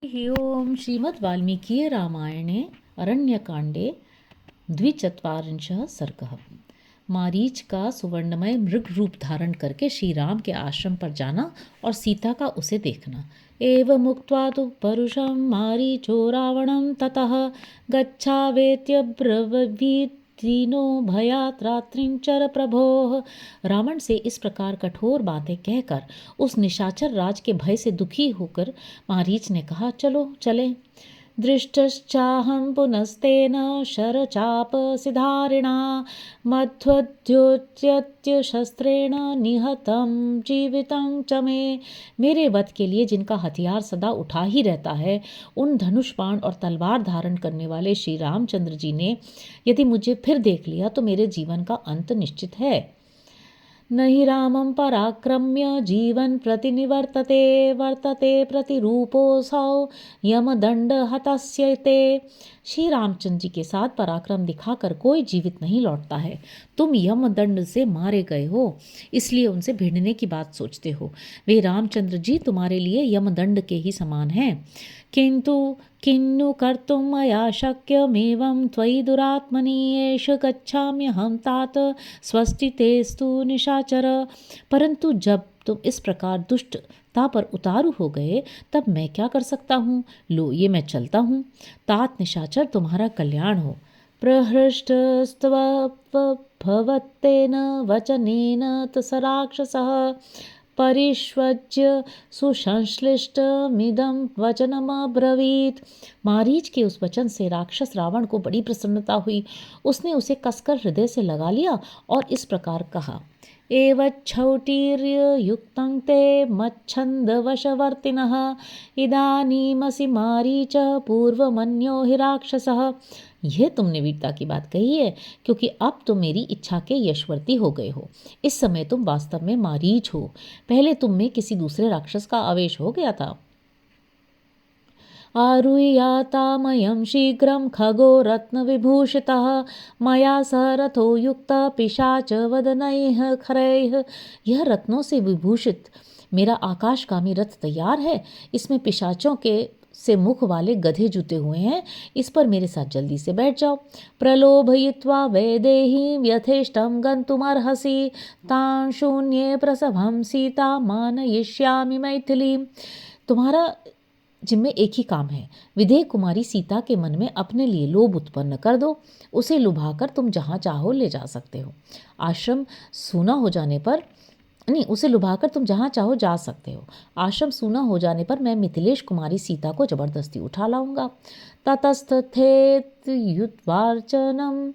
ओम श्रीमद् वाल्मीकि रामायणे अरण्यकांडे द्विचत्वारिंशः सर्गः। मारीच का सुवर्णमय मृग रूप धारण करके श्री राम के आश्रम पर जाना और सीता का उसे देखना। एवमुक्त्वा तु परुषं मारीचो रावणं ततः गच्छावेत्यब्रवीत् दीनो भयात् रात्रिं चर प्रभोः। रावण से इस प्रकार कठोर बातें कहकर उस निशाचर राज के भय से दुखी होकर मारीच ने कहा, चलो चलें। दृष्टश्चाहं पुनस्तेन शरचापसिधारिणा मध्वद्योच्यत्य शस्त्रेण निहतं जीवितं च मे। मेरे वध के लिए जिनका हथियार सदा उठा ही रहता है, उन धनुष बाण और तलवार धारण करने वाले श्री रामचंद्र जी ने यदि मुझे फिर देख लिया तो मेरे जीवन का अंत निश्चित है। नहि रामं पराक्रम्य जीवन प्रतिनिवर्तते वर्तते प्रतिरूपोऽसौ यमदंड हतस्य ते। श्री रामचंद्र जी के साथ पराक्रम दिखाकर कोई जीवित नहीं लौटता है। तुम यमदंड से मारे गए हो, इसलिए उनसे भिड़ने की बात सोचते हो। वे रामचंद्र जी तुम्हारे लिए यमदंड के ही समान हैं। किंतु किन्नु कर्तुं मया शक्यमेवं त्वयि दुरात्मनि एष गच्छाम्यहं तात स्वस्ति तेस्तु निशाचर। परंतु जब तुम इस प्रकार दुष्टता पर उतारू हो गए तब मैं क्या कर सकता हूँ। लो ये मैं चलता हूँ। तात निशाचर तुम्हारा कल्याण हो। प्रहृष्टस्त्वभवत्तेन वचनेन स राक्षसः परिष्वज्य सुसंश्लिष्टमिदं वचनमब्रवीत्। मारीच के उस वचन से राक्षस रावण को बड़ी प्रसन्नता हुई। उसने उसे कसकर हृदय से लगा लिया और इस प्रकार कहा, एवच्छौटीर्ययुक्तं ते मच्छन्दवशवर्तिनः इदानीमसि मारीच पूर्वमन्यो हि राक्षसः। यह तुमने वीरता की बात कही है, क्योंकि अब तुम मेरी इच्छा के यशवर्ती हो गए हो। इस समय तुम वास्तव में मारीच हो। पहले तुम में किसी दूसरे राक्षस का आवेश हो गया था। आरुह्यातामयं शीघ्रं खगो रत्नविभूषितः मया सह रथो युक्तः पिशाचवदनैः खरैः। यह रत्नों से विभूषित मेरा आकाशगामी रथ तैयार है। इसमें पिशाचों के से मुख वाले गधे जुते हुए हैं। इस पर मेरे साथ जल्दी से बैठ जाओ। प्रलोभयित्वा वैदेहीं यथेष्टं गन्तुमर्हसि तां शून्ये प्रसभं सीता मानयिष्यामि मैथिलीं। तुम्हारा जिनमें एक ही काम है, विदेह कुमारी सीता के मन में अपने लिए लोभ उत्पन्न कर दो। उसे लुभाकर तुम जहाँ चाहो ले जा सकते हो। आश्रम सूना हो जाने पर उसे लुभाकर तुम जहाँ चाहो जा सकते हो। आश्रम सूना हो जाने पर मैं मिथिलेश कुमारी सीता को जबरदस्ती उठा लाऊंगा। ततस्तथेत युद्धार्चनम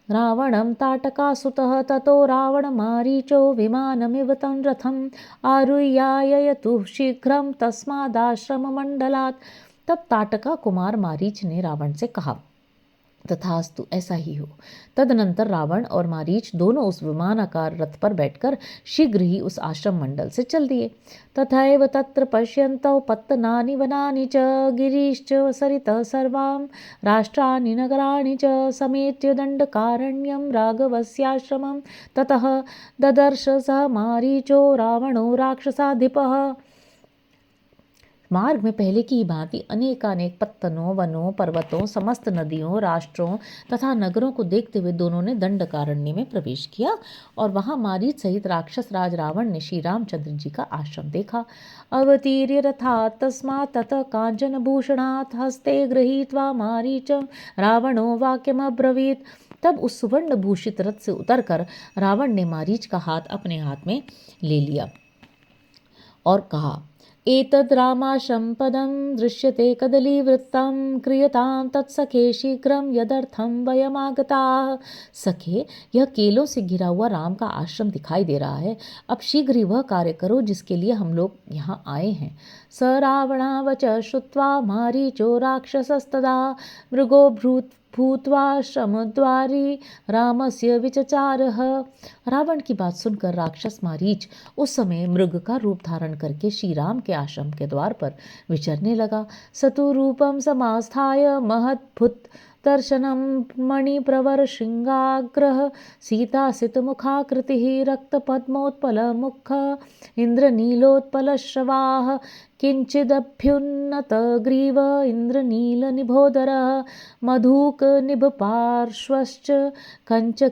रावणं ताटकासुतः ततो रावणमारीचो विमानमिव तं रथम् आरुह्याययतु शीघ्रं तस्मादाश्रममण्डलात्। तब ताटका कुमार मारीच ने रावण से कहा, तथास्तु ऐसा ही हो। तदनंतर रावण और मारीच दोनों उस विमानाकार रथ पर बैठकर शीघ्र ही उस आश्रम मंडल से चल दिए। तथैव तत्र पश्यन्तौ पत्तनानि वनानि च गिरिश्च सरितः सर्वां राष्ट्राणि नगराणि च समेत्य दण्डकारण्यं राघवस्याश्रमं ततः ददर्श सह मारीचो रावणो राक्षसाधिपः। मार्ग में पहले की ही भांति अनेकानेक पत्तनों, वनों, पर्वतों, समस्त नदियों, राष्ट्रों तथा नगरों को देखते हुए दोनों ने दंडकारण्य में प्रवेश किया और वहां मारीच सहित राक्षस राज रावण ने श्री रामचंद्र जी का आश्रम देखा। अवतीर्य रथात् तस्मात् ततः कांचन भूषणात् हस्ते गृहीत्वा मारीच रावणो वाक्यमब्रवीत्। तब उस सुवर्ण भूषित रथ से उतरकर रावण ने मारीच का हाथ अपने हाथ में ले लिया और कहा, एतद् रामाश्रम पदं दृश्यते कदलीवृत्तं क्रियतां तत्सखे शीघ्रं यदर्थं वयमागताः। सखे, यह केलों से घिरा हुआ राम का आश्रम दिखाई दे रहा है। अब शीघ्र ही वह कार्य करो जिसके लिए हम लोग यहाँ आए हैं। स रावणावच श्रुत्वा मारीचो राक्षसस्तदा मृगो भूत्वा श्रमद्वारी रामस्य विचचारः। रावण की बात सुनकर राक्षस मारीच उस समय मृग का रूप धारण करके श्री राम के आश्रम के द्वार पर विचरने लगा। सतु रूपम समास्थाय महद्भुत दर्शनं मणिप्रवरशृङ्गाग्रः सीतासितमुखाकृतिः रक्तपद्मोत्पलमुख इन्द्रनीलोत्पलश्रवाः किञ्चिदभ्युन्नतग्रीव इन्द्रनीलनिभोदरः मधुकनिभपार्श्वश्च कंच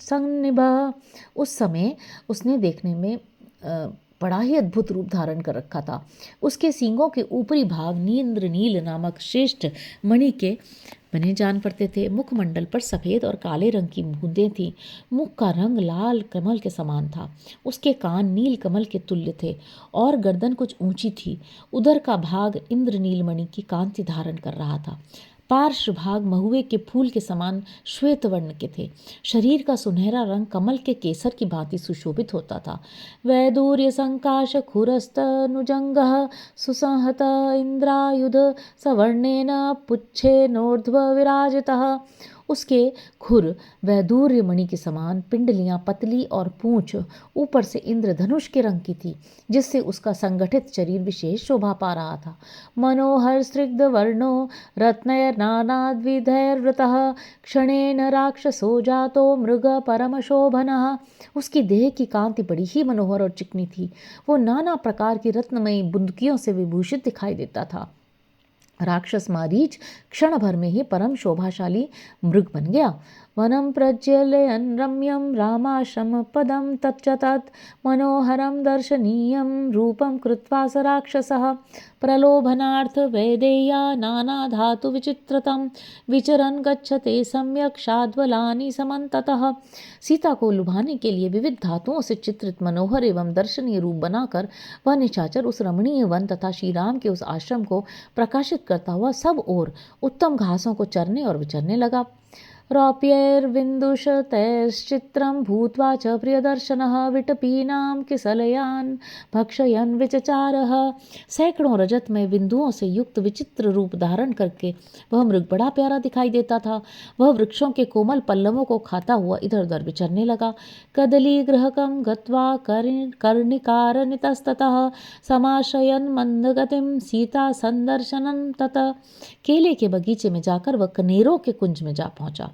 सन्निभः। उस समय उसने देखने में बड़ा ही अद्भुत रूप धारण कर रखा था। उसके सींगों के ऊपरी भाग नील नामक श्रेष्ठ मणि के बने जान पड़ते थे। मुखमंडल पर सफ़ेद और काले रंग की बूंदें थीं। मुख का रंग लाल कमल के समान था। उसके कान नील कमल के तुल्य थे और गर्दन कुछ ऊंची थी। उदर का भाग इंद्रनील मणि की कांति धारण कर रहा था। पार्श्व भाग महुए के फूल के समान श्वेत वर्ण के थे। शरीर का सुनहरा रंग कमल के केसर की भांति सुशोभित होता था। वैदूर्य संकाश खुरस्तनुजंगः सुसंहत इंद्रायुध सवर्णेन पुच्छेनोर्ध्व विराजितः। उसके खुर वैदूर्य मणि के समान, पिंडलियां पतली और पूंछ ऊपर से इंद्रधनुष के रंग की थी, जिससे उसका संगठित शरीर विशेष शोभा पा रहा था। मनोहर स्निग्ध वर्णो रत्नैर्नानाद्विधैर्वृतः क्षणेन राक्षसो जातो मृग परम शोभनः। उसकी देह की कांति बड़ी ही मनोहर और चिकनी थी। वो नाना प्रकार की रत्नमयी बुंदकियों से विभूषित दिखाई देता था। राक्षस मारीच क्षण भर में ही परम शोभाशाली मृग बन गया। वनम प्रज्वलयन् रम्यं रामाश्रम पदम तच्च तत् मनोहरं दर्शनीयं रूपं कृत्वा स राक्षसः प्रलोभनार्थ वैदेह्या नाना धातु विचित्रतं विचरन् गच्छते सम्यक शाद्वलानि समन्ततः। सीता को लुभाने के लिए विविध धातुओं से चित्रित मनोहर एवं दर्शनीय रूप बनाकर वह निशाचर उस रमणीय वन तथा श्री राम के उस आश्रम को प्रकाशित करता हुआ सब ओर उत्तम घासों को चरने और विचरने लगा। रौप्यैर्विन्दुशतैश्चित्रं भूत्वा च प्रियदर्शनः विटपीनां किसलयान् भक्षयन् विचचारः। सैकड़ों रजत में बिंदुओं से युक्त विचित्र रूप धारण करके वह मृग बड़ा प्यारा दिखाई देता था। वह वृक्षों के कोमल पल्लवों को खाता हुआ इधर उधर विचरने लगा। कदली गृहकं गत्वा कर्णिकारनितस्ततः समाश्रयन् मंदगतिं सीता संदर्शनं ततः। केले के बगीचे में जाकर वह कनेरों के कुंज में जा पहुंचा।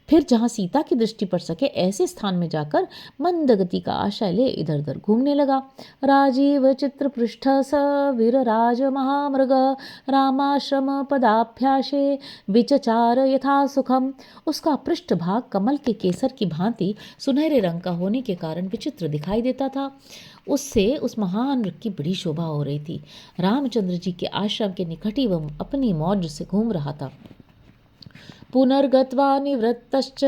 फिर जहां सीता की दृष्टि पड़ सके ऐसे स्थान में जाकर मंदगति का आश्रय ले इधर उधर घूमने लगा। राजीव चित्र पृष्ठ स वीरराज महामृग रामाश्रम पदाभ्यासे विचचार यथा सुखम। उसका पृष्ठ भाग कमल के केसर की भांति सुनहरे रंग का होने के कारण विचित्र दिखाई देता था। उससे उस महान वृक्ष की बड़ी शोभा हो रही थी। रामचंद्र जी के आश्रम के निकट ही वह अपनी मौज से घूम रहा था। पुनर्गत्वा निवृत्तश्च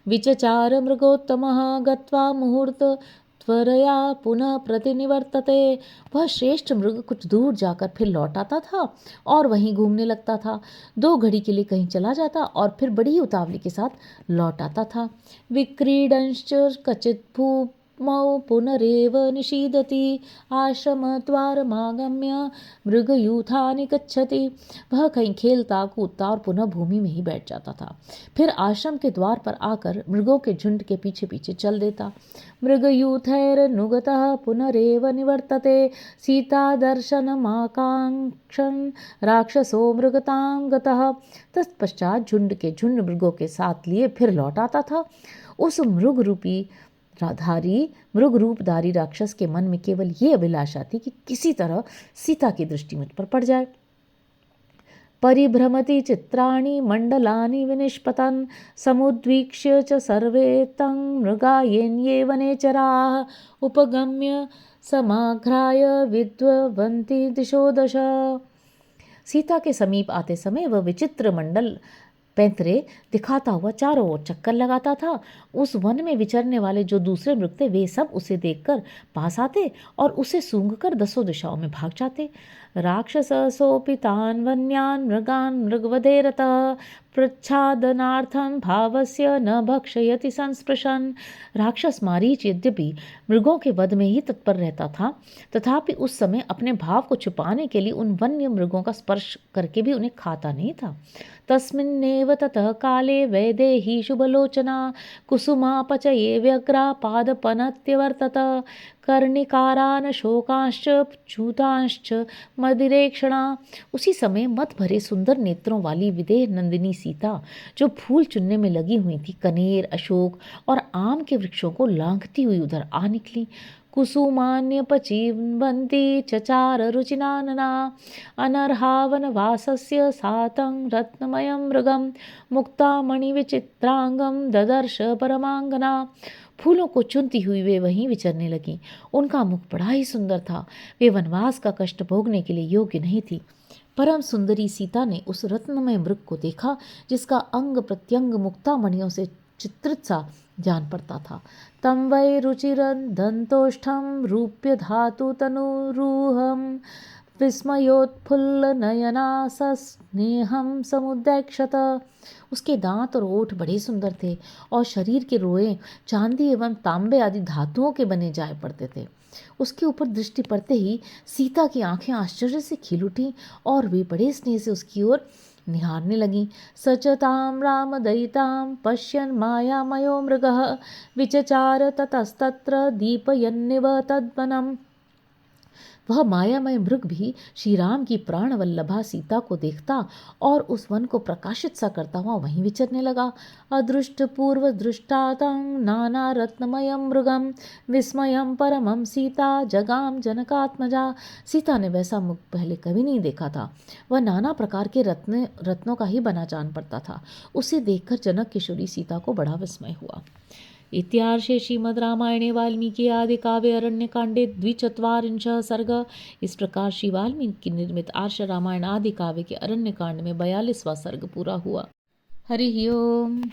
विचचार मृगोत्तमः गत्वा मुहूर्त त्वरया पुनः प्रतिनिवर्तते। वह श्रेष्ठ मृग कुछ दूर जाकर फिर लौट आता था और वहीं घूमने लगता था। 2 घड़ी के लिए कहीं चला जाता और फिर बड़ी उतावली के साथ लौट आता था। विक्रीडंश्च कचित् भूमौ पुनरेव निषीदति आश्रमद्वारमागम्य मृगयूथानि गच्छति। वह कहीं खेलता कूदता और पुनः भूमि में ही बैठ जाता था। फिर आश्रम के द्वार पर आकर मृगों के झुंड के पीछे पीछे चल देता। मृगयूथैर्नुगतः पुनरेव निवर्तते सीता दर्शनमाकांक्षन् राक्षसो मृगतां गतः। तत्पश्चात झुंड के झुंड मृगों के साथ लिए फिर लौट आता था। उस मृग रूपधारी राक्षस के मन में केवल ये अभिलाषा थी कि किसी तरह सीता की दृष्टि मुझ पर पड़ जाए। परिभ्रमति चित्राणि मंडलानि विनिष्पतन् समुद्वीक्ष्य च सर्वे तं मृगायेन्ये वनेचराः उपगम्य समाघ्राय विद्ववन्ति दिशो दश। सीता के समीप आते समय वह विचित्र मंडल पैंतरे दिखाता हुआ चारों ओर चक्कर लगाता था। उस वन में विचरने वाले जो दूसरे मृग थे वे सब उसे देखकर पास आते और उसे सूंघकर 10 दिशाओं में भाग जाते। राक्षसोऽपि तान् वन्यान् मृगान् मृगवधे रतः प्रच्छादनार्थं भावस्य न भक्षयति संस्पृशन्। राक्षस मारीच यद्यपि मृगों के वध में ही तत्पर रहता था, तथापि उस समय अपने भाव को छुपाने के लिए उन वन्य मृगों का स्पर्श करके भी उन्हें खाता नहीं था। तस्मिन्नेव ततः काले वैदेही शुभलोचना कुसुमापचये व्यग्रा पादपनत्यवर्तत। कर्णिकारान शोकांश्च च्यूतांश्च मदिरेक्षणा। उसी समय मत भरे सुंदर नेत्रों वाली विदेह नंदिनी सीता, जो फूल चुनने में लगी हुई थी, कनेर, अशोक और आम के वृक्षों को लांघती हुई उधर आ निकली। कुसुमान्यपचिन्वन्ती चचार रुचिनानना अनर्हावनवासस्य सातं रत्नमयं मृगं मुक्तामणिविचित्रांगं ददर्श परमांगना। फूलों को चुनती हुई वे वहीं विचरने लगी। उनका मुख बड़ा ही सुंदर था। वे वनवास का कष्ट भोगने के लिए योग्य नहीं थी। परम सुंदरी सीता ने उस रत्नमय मृग को देखा, जिसका अंग प्रत्यंग मुक्तामणियों से चित्रित सा जान पड़ता था। तम वै रुचिरदंतोष्ठम रूप्य धातु तनुरूहम विस्मयोत्फुल्लनयना सस्नेहम समुदैक्षत। उसके दांत और ओठ बड़े सुंदर थे और शरीर के रोए चांदी एवं तांबे आदि धातुओं के बने जाए पड़ते थे। उसके ऊपर दृष्टि पड़ते ही सीता की आंखें आश्चर्य से खिल उठी और वे बड़े स्नेह से उसकी ओर निहारने लगी। सचतां रामदयितां पश्यन् मायामयो मृगः विचचार ततस्तत्र दीपयन्निव तद्वनम्। वह मायामय मृग भी श्री राम की प्राण वल्लभा सीता को देखता और उस वन को प्रकाशित सा करता हुआ वहीं विचरने लगा। अदृष्ट पूर्व दृष्टातं नाना रत्नमयं मृगं विस्मयं परमं सीता जगाम जनकात्मजा। सीता ने वैसा मुख पहले कभी नहीं देखा था। वह नाना प्रकार के रत्नों का ही बना जान पड़ता था। उसे देखकर जनक किशोरी सीता को बड़ा विस्मय हुआ। इत्यार्षे श्रीमद् रामायणे वाल्मीकि आदि काव्ये अरण्यकांडे 24 सर्ग। इस प्रकार श्री वाल्मीकि निर्मित आर्ष रामायण आदि काव्य के अरण्यकांड में 42वां सर्ग पूरा हुआ। हरि ओम।